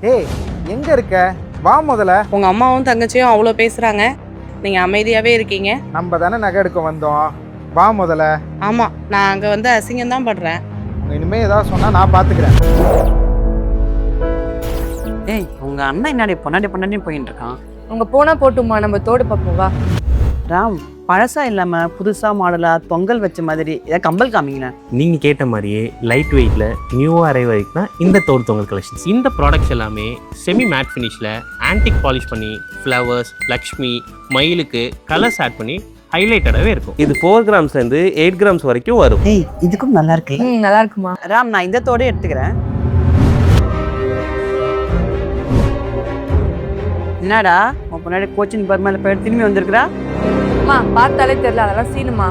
ஏய் எங்க இருக்க? வா முதல்ல. உங்க அம்மாவும் தங்கச்சியும் அவ்வளோ பேசுறாங்க, நீங்க அமைதியாவே இருக்கீங்க. நம்ம தானே நகை எடுக்க வந்தோம். வா முதல்ல. ஆமா, நான் அங்க வந்து அசிங்கம் தான் படுறேன். இனிமே ஏதாவது சொன்னா நான் பாத்துக்கிறேன். ஏய் உங்க அண்ணன் என்னடி பொன்னாடி போயிட்டு இருக்கான். உங்க போனா போட்டுமா, நம்ம தோடு பக்கம் வா. ராம், பழசா இல்லாம புதுசா மாடலா பொங்கல் வச்ச மாதிரி ஏதாவது கம்பல் காமிங்களேன். நீங்க கேட்ட மாதிரியே லைட் வெயிட்ல நியூவா அரைவ் ஆகிட்டுனா இந்த தோடு தொங்கல் கலெக்ஷன்ஸ். இந்த ப்ராடக்ட்ஸ் எல்லாமே செமி மேட் ஃபினிஷ்ல ஆன்டிக் பாலிஷ் பண்ணி ஃப்ளவர்ஸ், லக்ஷ்மி, மயிலுக்கு கலர்ஸ் ஆட் பண்ணி ஹைலைட்டடாகவே இருக்கும். இது 4 கிராம்ஸ்லேருந்து 8 கிராம்ஸ் வரைக்கும் வரும். ஏய் இதுக்கும் நல்லா இருக்கு. நல்லா இருக்குமா. ராம், நான் இந்த தோடே எடுத்துக்கிறேன். என்னடா உன் பொண்ணாடி கோச்சிங் பர்மால போய் திரும்பி வந்திருக்கிறா? அம்மா பார்த்தாலே தெரியல, அதெல்லாம் சீனுமா.